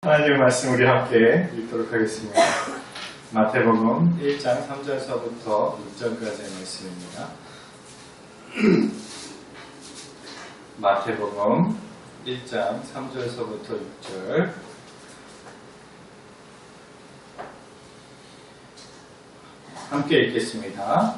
하나님의 말씀 우리 함께 읽도록 하겠습니다. 마태복음 1장 3절서부터 6절까지의 말씀입니다. 마태복음 1장 3절서부터 6절. 함께 읽겠습니다.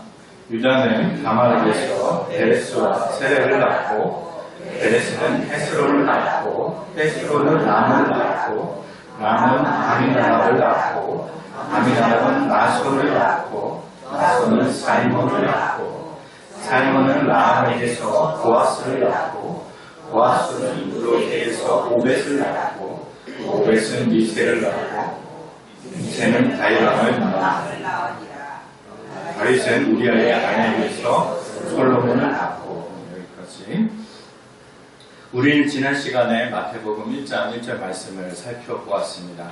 유다는 다말에게서 베레스와 세레를 낳고, 베레스는 헤스론을 낳고, 헤스론은 람을 낳고, 람은 아미나답을 낳고, 아미나답은 나손을 낳고, 나손은 살몬을 낳고, 살몬은 라함에게서 보아스를 낳고, 보아스는 루롯에게서 오벳을 낳고, 오벳은 미세를 낳고, 미세는 다이람을 낳고, 다윗은 우리아의 아내에게서 솔로몬을 낳고. 여기까지. 우리는 지난 시간에 마태복음 1장 1절 말씀을 살펴보았습니다.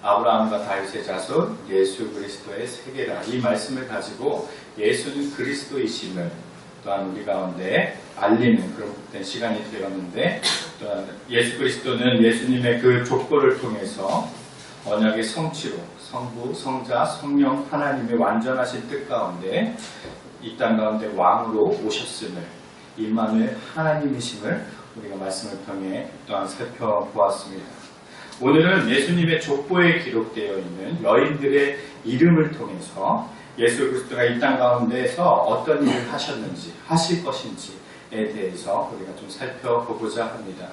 아브라함과 다윗의 자손 예수 그리스도의 세계라, 이 말씀을 가지고 예수는 그리스도이심을 또한 우리 가운데 알리는 그런 시간이 되었는데, 또한 예수 그리스도는 예수님의 그 족보를 통해서 언약의 성취로 성부, 성자, 성령 하나님의 완전하신 뜻 가운데 이 땅 가운데 왕으로 오셨음을, 임마누엘 하나님이심을 우리가 말씀을 통해 또한 살펴보았습니다. 오늘은 예수님의 족보에 기록되어 있는 여인들의 이름을 통해서 예수 그리스도가 이 땅 가운데에서 어떤 일을 하셨는지, 하실 것인지에 대해서 우리가 좀 살펴보고자 합니다.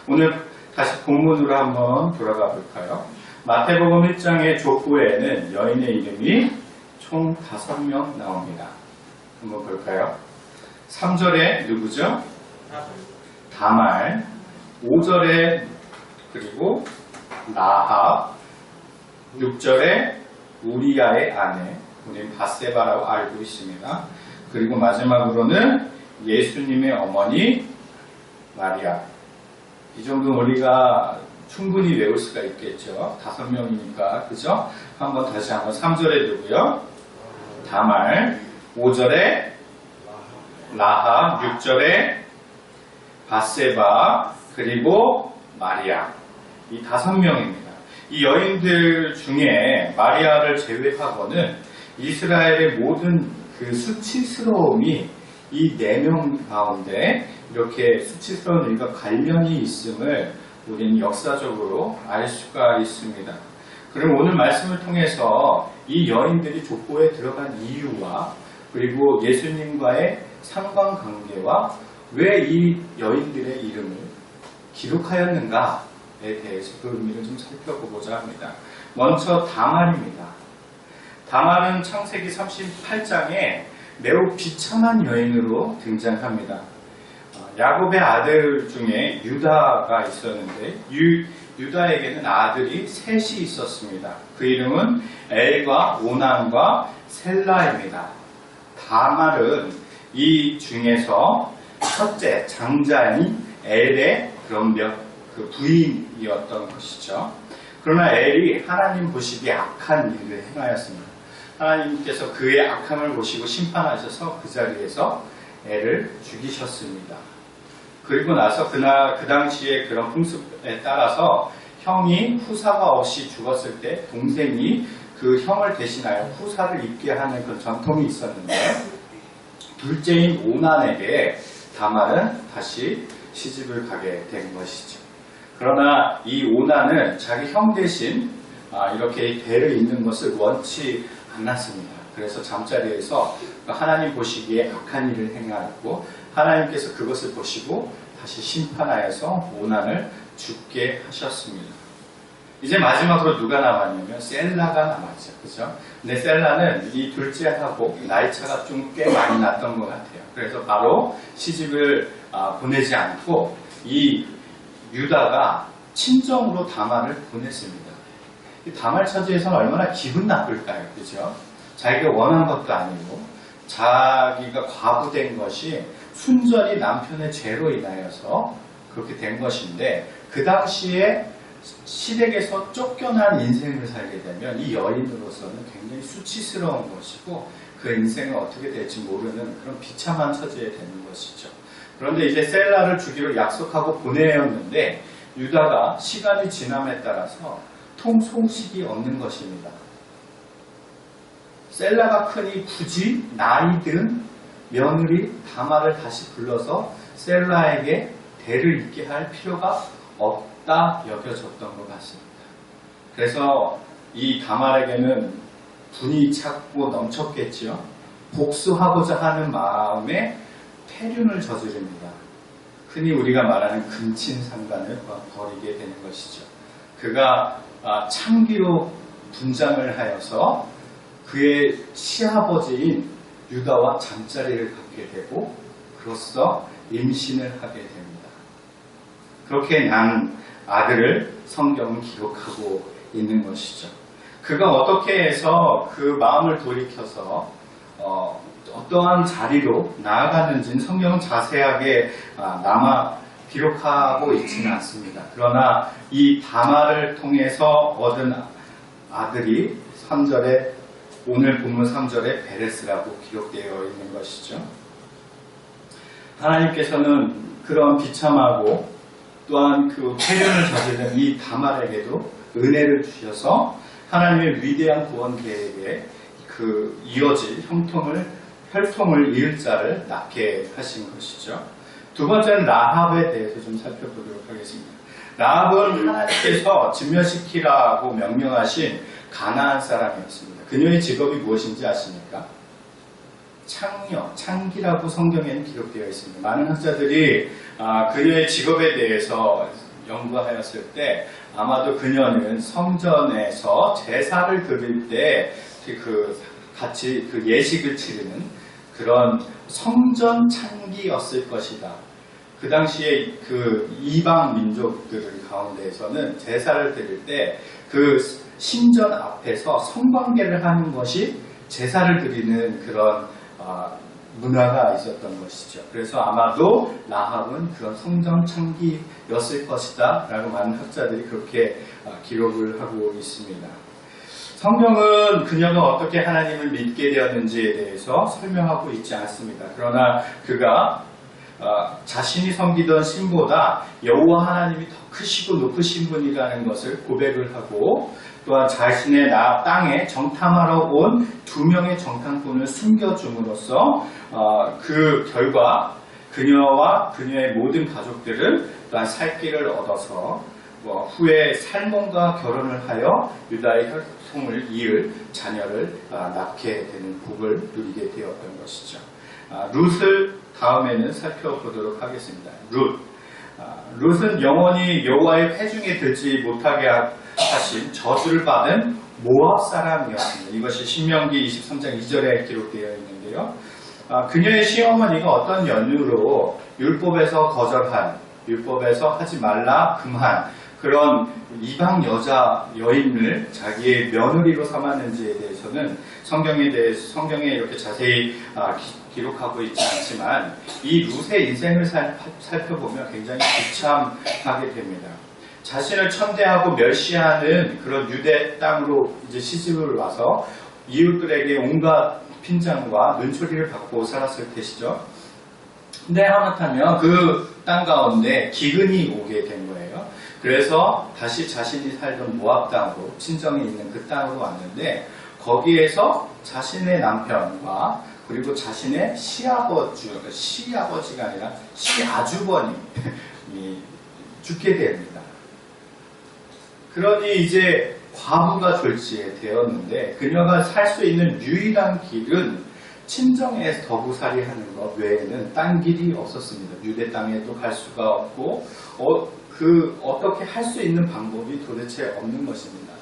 오늘 다시 본문으로 한번 돌아가 볼까요? 마태복음 1장의 족보에는 여인의 이름이 총 5명 나옵니다. 한번 볼까요? 3절에 누구죠? 다말, 5절에 그리고 라합, 6절에 우리아의 아내, 우리는 바세바라고 알고 있습니다. 그리고 마지막으로는 예수님의 어머니 마리아. 이 정도는 우리가 충분히 외울 수가 있겠죠. 5명이니까, 그죠? 한번 다시 한번 3절에 누구요? 다말, 5절에 라합, 6절에 바세바, 그리고 마리아. 이 5명입니다. 이 여인들 중에 마리아를 제외하고는 이스라엘의 모든 그 수치스러움이 이 4명 가운데 이렇게 수치스러운 일과 관련이 있음을 우리는 역사적으로 알 수가 있습니다. 그럼 오늘 말씀을 통해서 이 여인들이 족보에 들어간 이유와 그리고 예수님과의 상관관계와 왜 이 여인들의 이름을 기록하였는가에 대해서 그 의미를 좀 살펴보고자 합니다. 먼저 다말입니다. 다말은 창세기 38장에 매우 비참한 여인으로 등장합니다. 야곱의 아들 중에 유다가 있었는데 유다에게는 아들이 셋이 있었습니다. 그 이름은 엘과 오난과 셀라입니다. 다말은 이 중에서 첫째 장자인 엘의 그런 그 부인이었던 것이죠. 그러나 엘이 하나님 보시기에 악한 일을 행하였습니다. 하나님께서 그의 악함을 보시고 심판하셔서 그 자리에서 엘을 죽이셨습니다. 그리고 나서 그 당시에 그런 풍습에 따라서 형이 후사가 없이 죽었을 때 동생이 그 형을 대신하여 후사를 입게 하는 그런 전통이 있었는데, 둘째인 오난에게 다말은 다시 시집을 가게 된 것이죠. 그러나 이 오난은 자기 형 대신 이렇게 배를 잇는 것을 원치 않았습니다. 그래서 잠자리에서 하나님 보시기에 악한 일을 행하였고, 하나님께서 그것을 보시고 다시 심판하여서 오난을 죽게 하셨습니다. 이제 마지막으로 누가 남았냐면 셀라가 남았죠. 그죠? 근데 셀라는 이 둘째하고 나이차가 좀 꽤 많이 났던 것 같아요. 그래서 바로 시집을 보내지 않고 이 유다가 친정으로 다말을 보냈습니다. 이 다말 처지에서는 얼마나 기분 나쁠까요? 그죠? 자기가 원한 것도 아니고 자기가 과부된 것이 순전히 남편의 죄로 인하여서 그렇게 된 것인데, 그 당시에 시댁에서 쫓겨난 인생을 살게 되면 이 여인으로서는 굉장히 수치스러운 것이고 그 인생은 어떻게 될지 모르는 그런 비참한 처지에 되는 것이죠. 그런데 이제 셀라를 주기로 약속하고 보내었는데 유다가 시간이 지남에 따라서 통소식이 없는 것입니다. 셀라가 크니 굳이 나이 든 며느리 다말을 다시 불러서 셀라에게 대를 잇게 할 필요가 없다 여겨졌던 것 같습니다. 그래서 이 다말에게는 분이 차고 넘쳤겠지요. 복수하고자 하는 마음에 패륜을 저지릅니다. 흔히 우리가 말하는 근친상간을 벌이게 되는 것이죠. 그가 창기로 분장을 하여서 그의 시아버지인 유다와 잠자리를 갖게 되고 그로써 임신을 하게 됩니다. 그렇게 난 아들을 성경은 기록하고 있는 것이죠. 그가 어떻게 해서 그 마음을 돌이켜서 어떠한 자리로 나아가는지는 성경은 자세하게 남아 기록하고 있지는 않습니다. 그러나 이 다말을 통해서 얻은 아들이 3절에 오늘 본문 3절에 베레스라고 기록되어 있는 것이죠. 하나님께서는 그런 비참하고 또한 그 패륜을 저지른 이 다말에게도 은혜를 주셔서 하나님의 위대한 구원 계획에 그 이어질 혈통을 이을 자를 낳게 하신 것이죠. 두 번째는 라합에 대해서 좀 살펴보도록 하겠습니다. 라합은 하나님께서 진멸시키라고 명령하신 가나안 사람이었습니다. 그녀의 직업이 무엇인지 아십니까? 창기라고 성경에는 기록되어 있습니다. 많은 학자들이 그녀의 직업에 대해서 연구하였을 때 아마도 그녀는 성전에서 제사를 드릴 때 같이 그 예식을 치르는 그런 성전 창기였을 것이다. 그 당시에 그 이방 민족들 가운데에서는 제사를 드릴 때 그 신전 앞에서 성관계를 하는 것이 제사를 드리는 그런 문화가 있었던 것이죠. 그래서 아마도 라합은 그런 성전 창기였을 것이다 라고 많은 학자들이 그렇게 기록을 하고 있습니다. 성경은 그녀가 어떻게 하나님을 믿게 되었는지에 대해서 설명하고 있지 않습니다. 그러나 그가 자신이 섬기던 신보다 여호와 하나님이 더 크시고 높으신 분이라는 것을 고백을 하고 또한 자신의 땅에 정탐하러 온 2명의 정탐꾼을 숨겨줌으로써 그 결과 그녀와 그녀의 모든 가족들은 또한 살 길을 얻어서 후에 살몬과 결혼을 하여 유다의 혈통을 이을 자녀를 낳게 되는 복을 누리게 되었던 것이죠. 룻을 다음에는 살펴보도록 하겠습니다. 룻은 영원히 여호와의 회중에 들지 못하게 하신 저주를 받은 모압 사람이었습니다. 이것이 신명기 23장 2절에 기록되어 있는데요. 그녀의 시어머니가 어떤 연유로 율법에서 거절한, 율법에서 하지 말라 금한 그런 이방 여인을 자기의 며느리로 삼았는지에 대해서는 성경에 이렇게 자세히 기록하고 있지 않지만 이 룻의 인생을 살펴보면 굉장히 비참하게 됩니다. 자신을 천대하고 멸시하는 그런 유대 땅으로 이제 시집을 와서 이웃들에게 온갖 핀잔과 눈초리를 받고 살았을 것이죠. 근데 하마터면 그 땅 가운데 기근이 오게 된 거예요. 그래서 다시 자신이 살던 모압 땅으로 친정에 있는 그 땅으로 왔는데 거기에서 자신의 남편과 그리고 자신의 시아버지가 아니라 시아주버님이 죽게 됩니다. 그러니 이제 과부가 되었는데 그녀가 살 수 있는 유일한 길은 친정에서 더부살이 하는 것 외에는 딴 길이 없었습니다. 유대 땅에도 갈 수가 없고 어떻게 할 수 있는 방법이 도대체 없는 것입니다.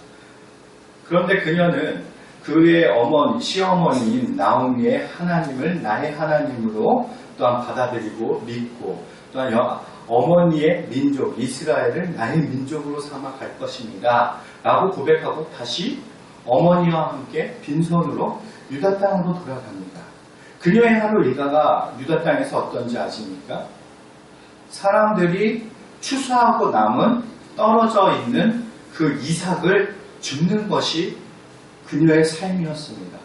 그런데 그녀는 그의 시어머니인 나오미의 하나님을 나의 하나님으로 또한 받아들이고 믿고 또한 어머니의 민족 이스라엘을 나의 민족으로 삼아 갈 것입니다 라고 고백하고 다시 어머니와 함께 빈손으로 유다 땅으로 돌아갑니다. 그녀의 하루 일과가 유다 땅에서 어떤지 아십니까? 사람들이 추수하고 남은 떨어져 있는 그 이삭을 줍는 것이 그녀의 삶이었습니다.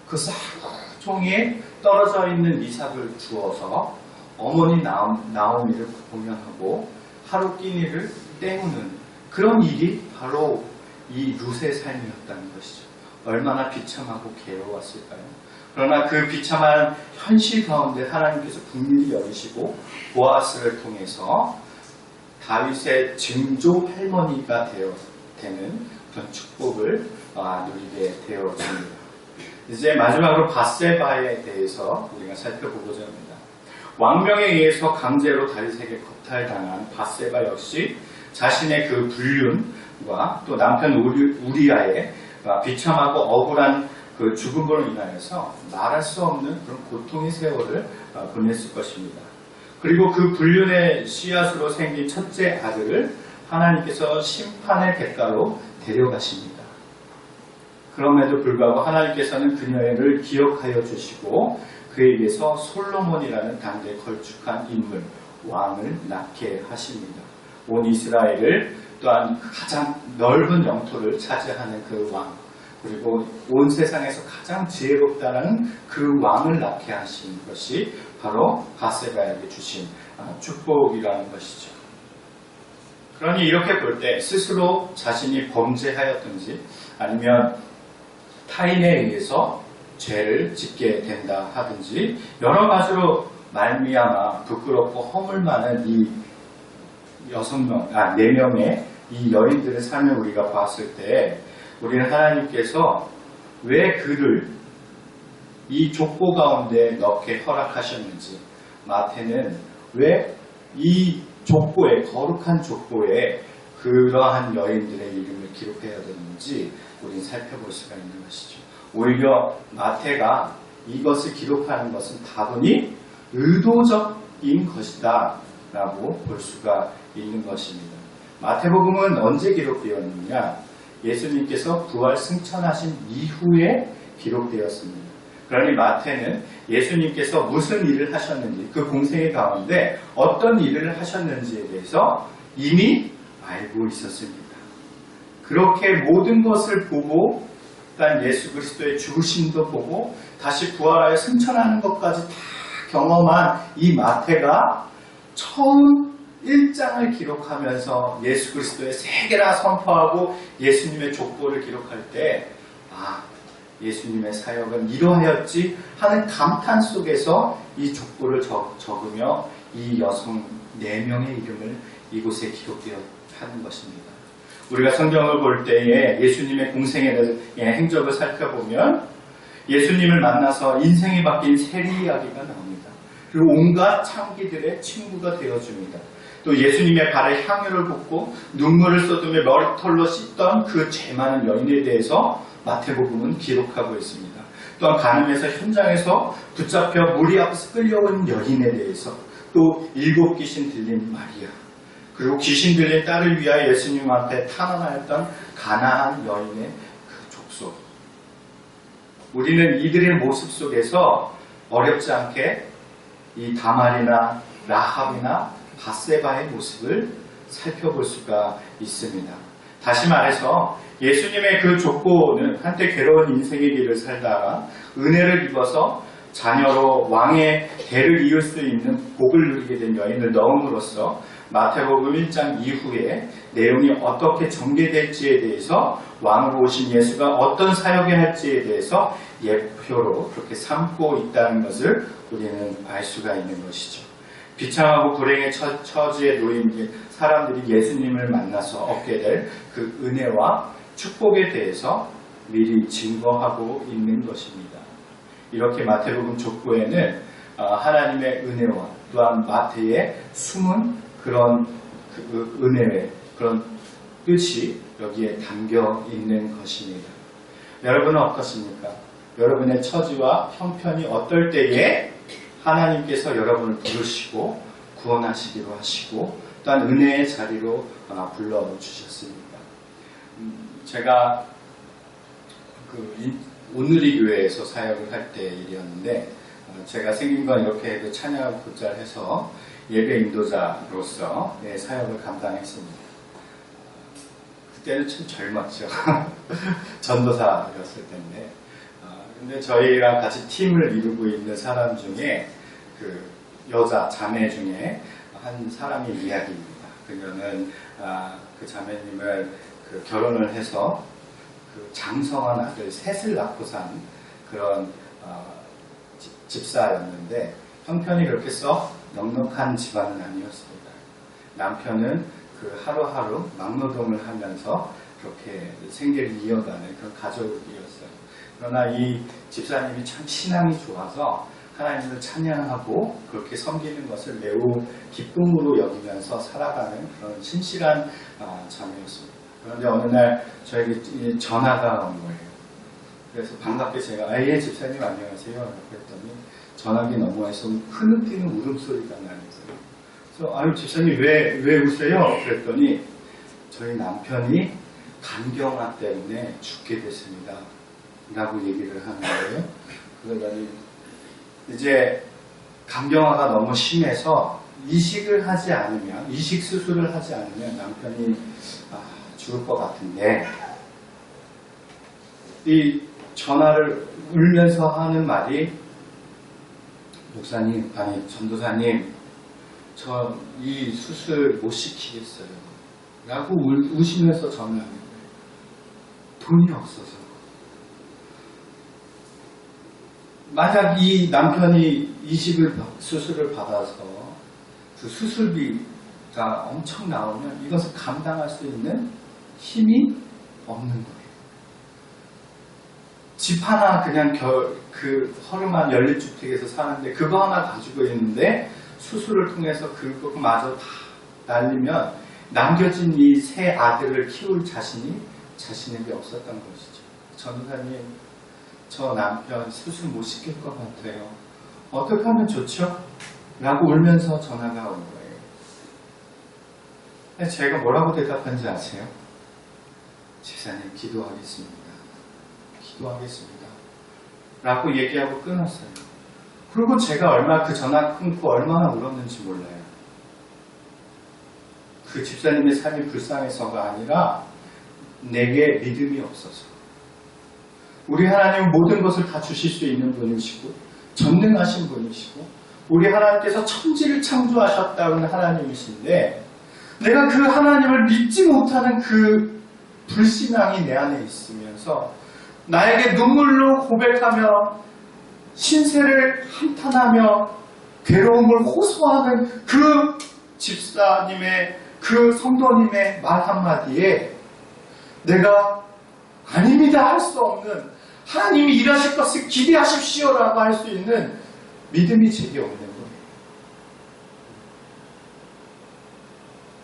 그 싹종이에 떨어져 있는 이삭을 주어서 어머니 나오미를 공양하고 하루 끼니를 때우는 그런 일이 바로 이 룻의 삶이었다는 것이죠. 얼마나 비참하고 괴로웠을까요? 그러나 그 비참한 현실 가운데 하나님께서 긍휼히 여기시고 보아스를 통해서 다윗의 증조 할머니가 되는 그런 축복을 누리게 되어집니다. 이제 마지막으로 밧세바에 대해서 우리가 살펴보고자 합니다. 왕명에 의해서 강제로 다윗에게 겁탈당한 밧세바 역시 자신의 그 불륜과 또 남편 우리아의 비참하고 억울한 그 죽음으로 인하여서 말할 수 없는 그런 고통의 세월을 보냈을 것입니다. 그리고 그 불륜의 씨앗으로 생긴 첫째 아들을 하나님께서 심판의 대가로 데려가십니다. 그럼에도 불구하고 하나님께서는 그녀를 기억하여 주시고 그에게서 솔로몬이라는 당대에 걸쭉한 인물, 왕을 낳게 하십니다. 온 이스라엘을 또한 가장 넓은 영토를 차지하는 그 왕, 그리고 온 세상에서 가장 지혜롭다는 그 왕을 낳게 하신 것이 바로 밧세바에게 주신 축복이라는 것이죠. 그러니 이렇게 볼 때 스스로 자신이 범죄하였든지 아니면 타인에 의해서 죄를 짓게 된다 하든지 여러 가지로 말미암아 부끄럽고 허물많은 이 4명의 이 여인들의 삶을 우리가 봤을 때 우리는 하나님께서 왜 그를 이 족보 가운데 넣게 허락하셨는지, 마태는 왜 이 족보에, 거룩한 족보에 그러한 여인들의 이름을 기록해야 되는지 우리는 살펴볼 수가 있는 것이죠. 오히려 마태가 이것을 기록하는 것은 다분히 의도적인 것이다 라고 볼 수가 있는 것입니다. 마태복음은 언제 기록되었느냐? 예수님께서 부활 승천하신 이후에 기록되었습니다. 그러니 마태는 예수님께서 무슨 일을 하셨는지, 그 공생의 가운데 어떤 일을 하셨는지에 대해서 이미 알고 있었습니다. 그렇게 모든 것을 보고, 일단 예수 그리스도의 죽으심도 보고 다시 부활하여 승천하는 것까지 다 경험한 이 마태가 처음 1장을 기록하면서 예수 그리스도의 세계라 선포하고 예수님의 족보를 기록할 때 예수님의 사역은 이러하였지 하는 감탄 속에서 이 족보를 적으며 이 여성 4명의 이름을 이곳에 기록되어 하는 것입니다. 우리가 성경을 볼 때에 예수님의 공생의 행적을 살펴보면 예수님을 만나서 인생이 바뀐 세리 이야기가 나옵니다. 그리고 온갖 창기들의 친구가 되어줍니다. 또 예수님의 발에 향유를 붓고 눈물을 쏟으며 머리털로 씻던 그 죄 많은 여인에 대해서 마태복음은 기록하고 있습니다. 또한 간음에서 현장에서 붙잡혀 무리 앞에서 끌려온 여인에 대해서, 또 7 귀신 들린 마리아, 그리고 귀신 들린 딸을 위하여 예수님 앞에 탄원하였던 가나안 여인의 그 족속. 우리는 이들의 모습 속에서 어렵지 않게 이 다말이나 라합이나 밧세바의 모습을 살펴볼 수가 있습니다. 다시 말해서 예수님의 그 족보는 한때 괴로운 인생의 길을 살다가 은혜를 입어서 자녀로 왕의 대를 이을 수 있는 복을 누리게 된 여인을 넣음으로써 마태복음 1장 이후에 내용이 어떻게 전개될지에 대해서 왕으로 오신 예수가 어떤 사역을 할지에 대해서 예표로 그렇게 삼고 있다는 것을 우리는 알 수가 있는 것이죠. 비참하고 불행의 처지에 놓인 사람들이 예수님을 만나서 얻게 될 그 은혜와 축복에 대해서 미리 증거하고 있는 것입니다. 이렇게 마태복음 족보에는 하나님의 은혜와 또한 마태의 숨은 그런 은혜의 그런 뜻이 여기에 담겨 있는 것입니다. 여러분은 어떻습니까? 여러분의 처지와 형편이 어떨 때에 하나님께서 여러분을 부르시고 구원하시기로 하시고 또한 은혜의 자리로 불러주셨습니다. 제가 온누리 교회에서 사역을 할 때 일이었는데 제가 생긴 건 이렇게 해도 찬양을 곧잘 해서 예배 인도자로서 사역을 감당했습니다. 그때는 참 젊었죠. 전도사였을 때인데 근데 저희랑 같이 팀을 이루고 있는 사람 중에 그 여자 자매 중에 한 사람의 이야기입니다. 그녀는 그 자매님을 결혼을 해서 그 장성한 아들 셋을 낳고 산 그런 집사였는데 형편이 그렇게 썩 넉넉한 집안은 아니었습니다. 남편은 그 하루하루 막노동을 하면서 그렇게 생계를 이어가는 그런 가족이었어요. 그러나 이 집사님이 참 신앙이 좋아서 하나님을 찬양하고 그렇게 섬기는 것을 매우 기쁨으로 여기면서 살아가는 그런 신실한 자매였습니다. 그런데 어느 날 저에게 전화가 온 거예요. 그래서 반갑게 제가 예 집사님 안녕하세요 그랬더니 전화기 너머에서 흐느끼는 울음소리가 나는 거예요. 그래서 아유 집사님 왜 우세요? 그랬더니 저희 남편이 간경화 때문에 죽게 됐습니다 라고 얘기를 하는 거예요. 그러더니 이제 간경화가 너무 심해서 이식을 하지 않으면 이식 수술을 하지 않으면 남편이 죽을 것 같은데 이 전화를 울면서 하는 말이 목사님 아니 전도사님 저 이 수술 못 시키겠어요 라고 우시면서 전화하는 거예요. 돈이 없어서. 만약 이 남편이 수술을 받아서 그 수술비가 엄청 나오면 이것을 감당할 수 있는 힘이 없는 거예요. 집 하나 그냥 그 허름한 연립주택에서 사는데 그거 하나 가지고 있는데 수술을 통해서 그거마저 다 날리면 남겨진 이 세 아들을 키울 자신에게 없었던 것이죠. 전도사님 저 남편 수술 못 시킬 것 같아요. 어떻게 하면 좋죠? 라고 울면서 전화가 온 거예요. 제가 뭐라고 대답한지 아세요? 집사님 기도하겠습니다. 기도하겠습니다. 라고 얘기하고 끊었어요. 그리고 제가 그 전화 끊고 얼마나 울었는지 몰라요. 그 집사님의 삶이 불쌍해서가 아니라 내게 믿음이 없어서. 우리 하나님은 모든 것을 다 주실 수 있는 분이시고 전능하신 분이시고 우리 하나님께서 천지를 창조하셨다는 하나님이신데 내가 그 하나님을 믿지 못하는 그 불신앙이 내 안에 있으면서 나에게 눈물로 고백하며 신세를 한탄하며 괴로움을 호소하는 그 집사님의 그 성도님의 말 한마디에 내가 아닙니다 할 수 없는 하나님이 일하실 것을 기대하십시오라고 할 수 있는 믿음이 제게 없는 거예요.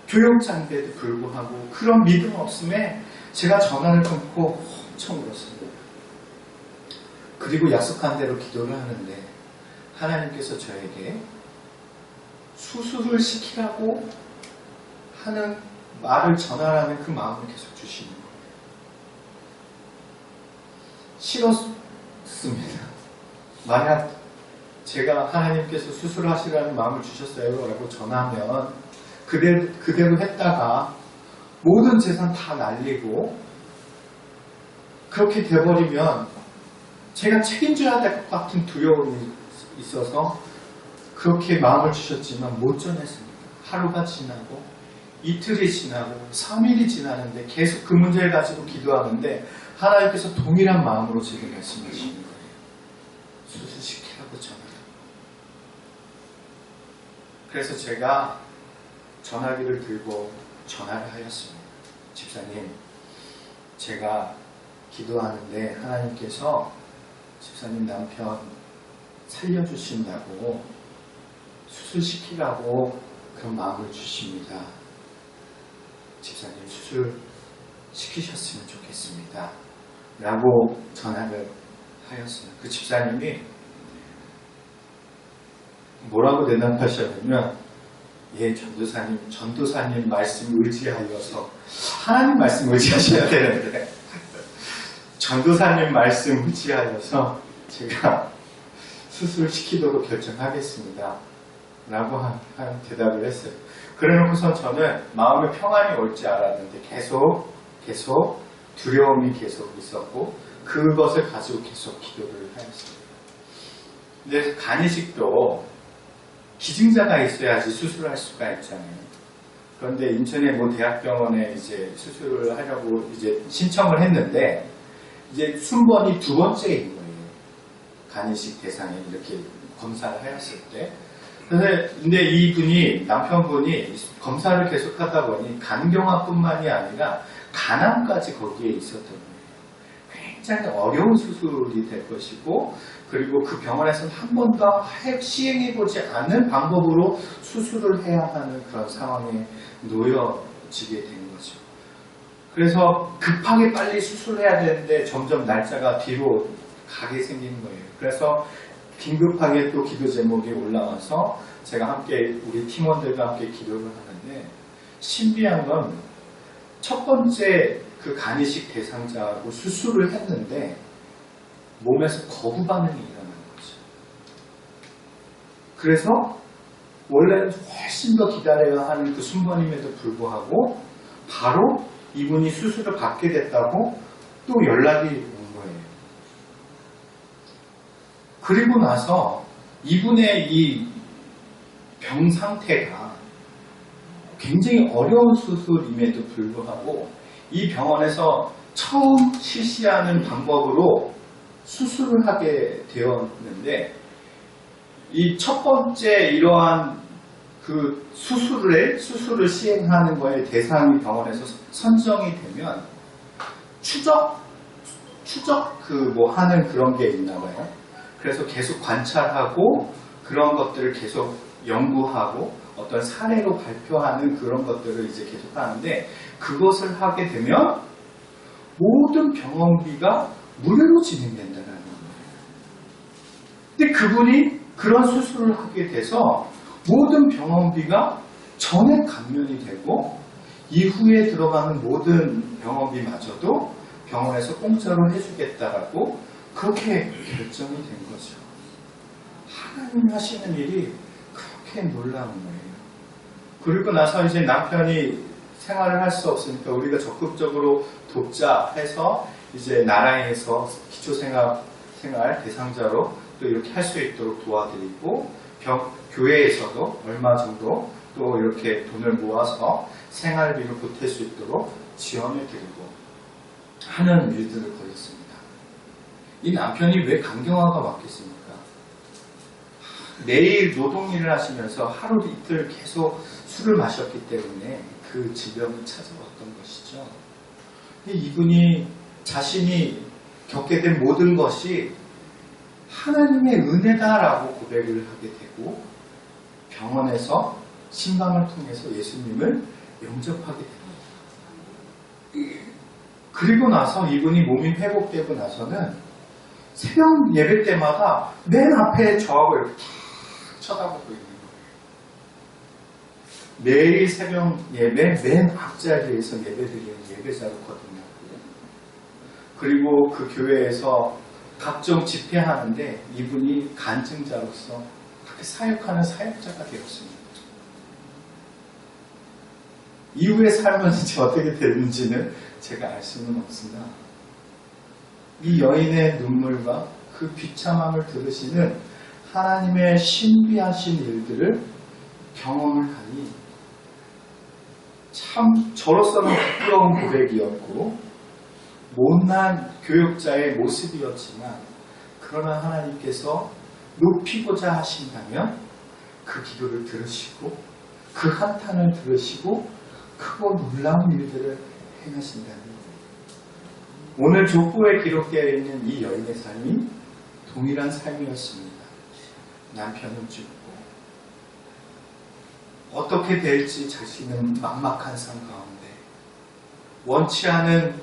교육장대에도 불구하고 그런 믿음 없음에 제가 전화를 끊고 엄청 울었습니다. 그리고 약속한 대로 기도를 하는데 하나님께서 저에게 수술을 시키라고 하는 말을 전하라는 그 마음을 계속 주시는 거예요. 싫었습니다. 만약 제가 하나님께서 수술하시라는 마음을 주셨어요 라고 전하면 그대로 했다가 모든 재산 다 날리고 그렇게 돼버리면 제가 책임져야 될 것 같은 두려움이 있어서 그렇게 마음을 주셨지만 못 전했습니다. 하루가 지나고 이틀이 지나고 3일이 지나는데 계속 그 문제를 가지고 기도하는데 하나님께서 동일한 마음으로 제게 말씀하시는 거예요. 수술시키라고 전화를. 그래서 제가 전화기를 들고 전화를 하였습니다. 집사님, 제가 기도하는데 하나님께서 집사님 남편 살려주신다고 수술시키라고 그런 마음을 주십니다. 집사님 수술 시키셨으면 좋겠습니다. 라고 전화를 하였어요. 그 집사님이 뭐라고 대답하셨냐면 예, 전도사님 말씀 의지하여서 하나님 말씀 의지하셔야 되는데 전도사님 말씀 의지하여서 제가 수술시키도록 결정하겠습니다. 라고 한 대답을 했어요. 그래놓고서 저는 마음에 평안이 올지 알았는데 계속 두려움이 계속 있었고 그것을 가지고 계속 기도를 하였습니다. 근데 간이식도 기증자가 있어야지 수술할 수가 있잖아요. 그런데 인천의 뭐 대학병원에 이제 수술을 하려고 이제 신청을 했는데 이제 순번이 두 번째인 거예요. 간이식 대상에 이렇게 검사를 해왔을 때. 근데 이분이, 남편분이 검사를 계속 하다 보니 간경화뿐만이 아니라 간암까지 거기에 있었던 거예요. 굉장히 어려운 수술이 될 것이고, 그리고 그 병원에서는 한 번도 시행해보지 않은 방법으로 수술을 해야 하는 그런 상황에 놓여지게 된 거죠. 그래서 급하게 빨리 수술해야 되는데 점점 날짜가 뒤로 가게 생긴 거예요. 그래서 긴급하게 또 기도 제목이 올라와서 제가 함께 우리 팀원들과 함께 기도를 하는데, 신비한 건 첫 번째 그 간이식 대상자하고 수술을 했는데 몸에서 거부 반응이 일어난 거죠. 그래서 원래는 훨씬 더 기다려야 하는 그 순번임에도 불구하고 바로 이분이 수술을 받게 됐다고 또 연락이 온 거예요. 그리고 나서 이분의 이 병 상태가 굉장히 어려운 수술임에도 불구하고 이 병원에서 처음 실시하는 방법으로 수술을 하게 되었는데, 이 첫 번째 이러한 그 수술을 시행하는 거에 대상이 병원에서 선정이 되면 추적 그 뭐 하는 그런 게 있나 봐요. 그래서 계속 관찰하고 그런 것들을 계속 연구하고 어떤 사례로 발표하는 그런 것들을 이제 계속 하는데, 그것을 하게 되면 모든 병원비가 무료로 진행된다는 거예요. 근데 그분이 그런 수술을 하게 돼서 모든 병원비가 전액 감면이 되고 이후에 들어가는 모든 병원비마저도 병원에서 공짜로 해주겠다라고 그렇게 결정이 된 거죠. 하나님이 하시는 일이 그렇게 놀라운 거예요. 그리고 나서 이제 남편이 생활을 할 수 없으니까 우리가 적극적으로 돕자 해서 이제 나라에서 기초생활 대상자로 또 이렇게 할 수 있도록 도와드리고, 교회에서도 얼마 정도 또 이렇게 돈을 모아서 생활비를 보탤 수 있도록 지원해드리고 하는 일들을 벌였습니다. 이 남편이 왜 간경화가 왔겠습니까? 매일 노동일을 하시면서 하루 이틀 계속 술을 마셨기 때문에 그 질병이 찾아왔던 것이죠. 이분이 자신이 겪게 된 모든 것이 하나님의 은혜다라고 고백을 하게 되고, 병원에서 신방을 통해서 예수님을 영접하게 됩니다. 그리고 나서 이분이 몸이 회복되고 나서는 새벽 예배 때마다 맨 앞에 저하고 이렇게 탁 쳐다보고 있는 거예요. 매일 새벽 예배 맨 앞자리에서 예배드리는 예배자로거든요. 그리고 그 교회에서 각종 집회하는데 이분이 간증자로서 그렇게 사역하는 사역자가 되었습니다. 이후의 삶은 이제 어떻게 됐는지는 제가 알 수는 없으나, 이 여인의 눈물과 그 비참함을 들으시는 하나님의 신비하신 일들을 경험을 하니 참 저로서는 부끄러운 고백이었고 못난 교육자의 모습이었지만, 그러나 하나님께서 높이고자 하신다면 그 기도를 들으시고 그 한탄을 들으시고 크고 놀라운 일들을 행하신다는 거예요. 오늘 족보에 기록되어 있는 이 여인의 삶이 동일한 삶이었습니다. 남편은 죽고 어떻게 될지 자신은 막막한 삶 가운데 원치 않은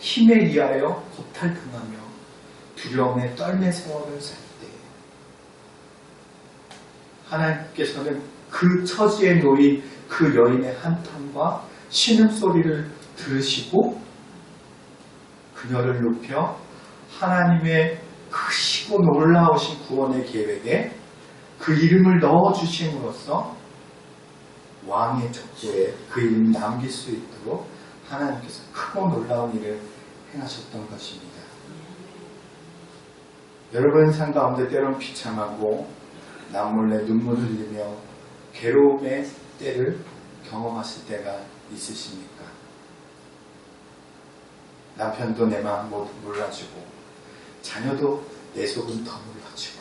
힘에 의하여 겁탈등하며 두려움에 떨매 세월을 살 때, 하나님께서는 그 처지에 놓인 그 여인의 한탄과 신음소리를 들으시고 그녀를 높여 하나님의 크시고 놀라우신 구원의 계획에 그 이름을 넣어주심으로써 왕의 족보에 그 이름이 남길 수 있도록 하나님께서 크고 놀라운 일을 행하셨던 것입니다. 여러분 삶 가운데 때론 비참하고 남몰래 눈물을 흘리며 괴로움의 때를 경험하실 때가 있으십니까? 남편도 내 마음 몰라주고 자녀도 내 속은 더 몰라주고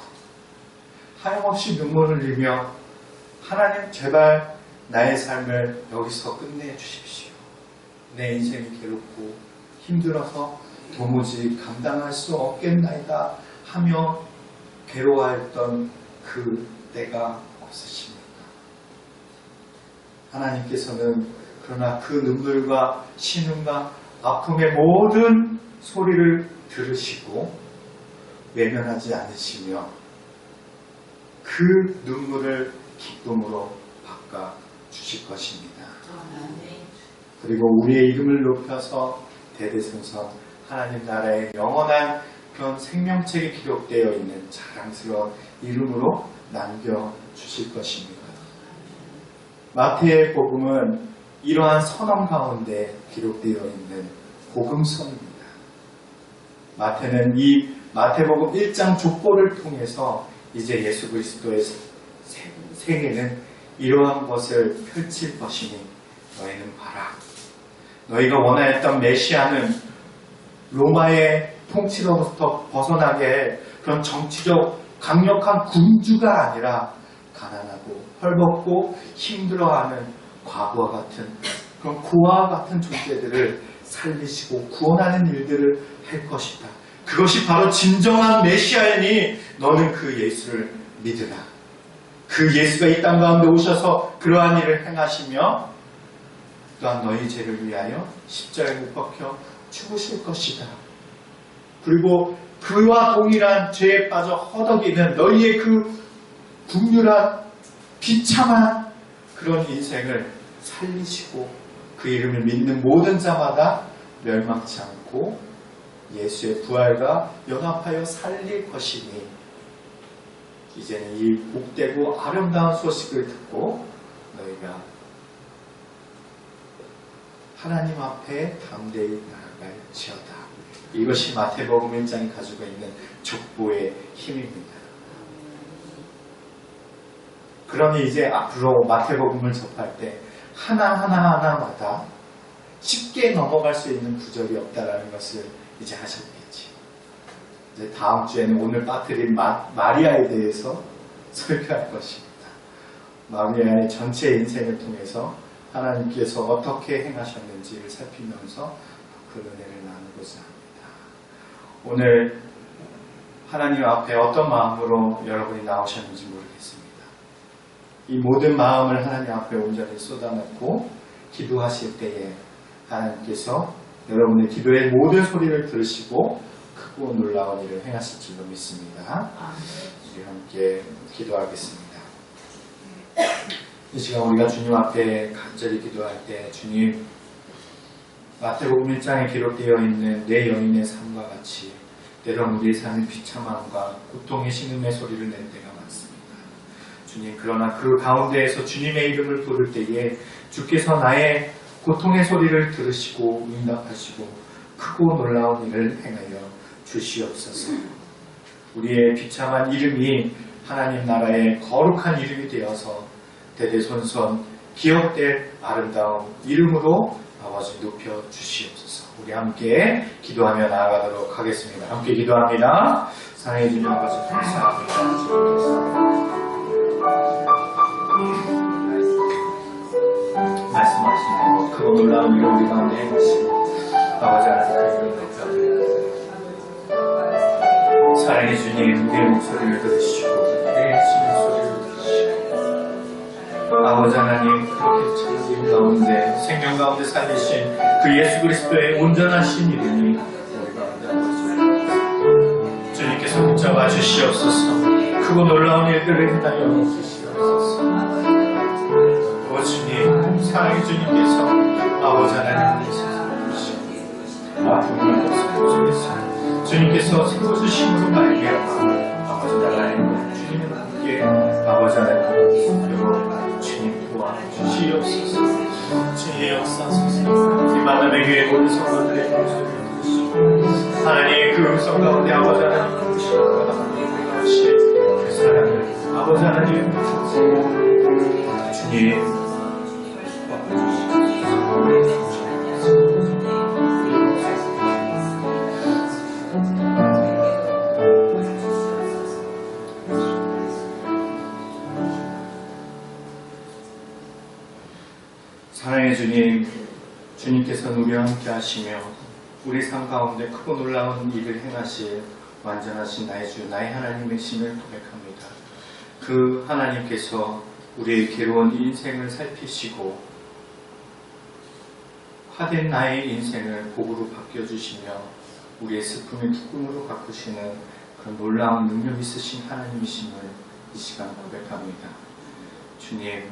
하염없이 눈물을 흘리며 하나님 제발 나의 삶을 여기서 끝내주십시오. 내 인생이 괴롭고 힘들어서 도무지 감당할 수 없겠나이다 하며 괴로워했던 그 때가 없으십니까? 하나님께서는 그러나 그 눈물과 신음과 아픔의 모든 소리를 들으시고 외면하지 않으시며 그 눈물을 기쁨으로 바꿔 주실 것입니다. 그리고 우리의 이름을 높여서 대대손손 하나님 나라의 영원한 그런 생명책에 기록되어 있는 자랑스러운 이름으로 남겨주실 것입니다. 마태의 복음은 이러한 선언 가운데 기록되어 있는 복음서입니다. 마태는 이 마태복음 1장 족보를 통해서 이제 예수 그리스도의 생애는 이러한 것을 펼칠 것이니 너희는 봐라. 너희가 원하였던 메시아는 로마의 통치로부터 벗어나게 할 그런 정치적 강력한 군주가 아니라 가난하고 헐벗고 힘들어하는 과부와 같은 그런 고아와 같은 존재들을 살리시고 구원하는 일들을 할 것이다. 그것이 바로 진정한 메시아이니 너는 그 예수를 믿으라. 그 예수가 이 땅 가운데 오셔서 그러한 일을 행하시며 또한 너희 죄를 위하여 십자가에 못 박혀 죽으실 것이다. 그리고 그와 동일한 죄에 빠져 허덕이는 너희의 그 국률한 비참한 그런 인생을 살리시고 그 이름을 믿는 모든 자마다 멸망치 않고 예수의 부활과 연합하여 살릴 것이니 이제는 이 복되고 아름다운 소식을 듣고 너희가 하나님 앞에 담대히 나아갈지어다. 이것이 마태복음 1장이 가지고 있는 족보의 힘입니다. 그러니 이제 앞으로 마태복음을 접할 때 하나하나마다 쉽게 넘어갈 수 있는 구절이 없다라는 것을 이제 하셨겠지. 이제 다음 주에는 오늘 빠뜨린 마리아에 대해서 설교할 것입니다. 마리아의 전체 인생을 통해서 하나님께서 어떻게 행하셨는지를 살피면서 그 은혜를 나누고자 합니다. 오늘 하나님 앞에 어떤 마음으로 여러분이 나오셨는지 모르겠습니다. 이 모든 마음을 하나님 앞에 온전히 쏟아놓고 기도하실 때에 하나님께서 여러분의 기도의 모든 소리를 들으시고 크고 놀라운 일을 행하실 줄로 믿습니다. 우리 함께 기도하겠습니다. 이 시간 우리가 주님 앞에 간절히 기도할 때 주님 마태복음 1장에 기록되어 있는 내 여인의 삶과 같이 때론 우리의 삶의 비참함과 고통의 신음의 소리를 낼 때가 많습니다. 주님 그러나 그 가운데에서 주님의 이름을 부를 때에 주께서 나의 고통의 소리를 들으시고 응답하시고 크고 놀라운 일을 행하여 주시옵소서. 우리의 비참한 이름이 하나님 나라의 거룩한 이름이 되어서 대대손손 기억될 아름다운 이름으로 아버지 높여 주시옵소서. 우리 함께 기도하며 나아가도록 하겠습니다. 함께 기도합니다. 사랑해 주님 아버지 감사합니다. 말씀하시는 크고 놀라운 이름 우리 가운데 행하시고 아버지 하나님 그 이름 높여드립니다. 사랑해 주님 우리의 목소리를 들으시고 우리의 심의 소리를 들으시고 아버지 하나님 그렇게 참 가운데 생명 가운데 살리신 그 예수 그리스도의 온전하신 이름이 우리 가운데 아버지 주님께서 붙잡아 주시옵소서. 크고 놀라운 일들을 행하여 주시옵소서. 오 주님 사랑의 주님께서 아버지 하나님께서 아픔을 속에서 주님께서 세워주심으로 말미암아 아버지 나라의 주님과 함께 아버지 하나님 주님 도와주시옵소서. 주의 역사소서. 이 만남의 교회 모든 성도들의 목소리를 들으시고 하나님의 그 음성 가운데 아버지 하나님 부르시고 하나님 그 사랑을 아버지 하나님 주님 사랑의 주님, 주님께서는 우리와 함께 하시며 우리 삶 가운데 크고 놀라운 일을 행하실 완전하신 나의 주, 나의 하나님이심을 고백합니다. 그 하나님께서 우리의 괴로운 인생을 살피시고 화된 나의 인생을 복으로 바뀌어주시며 우리의 슬픔을 기쁨으로 바꾸시는 그런 놀라운 능력 있으신 하나님이심을 이 시간 고백합니다. 주님,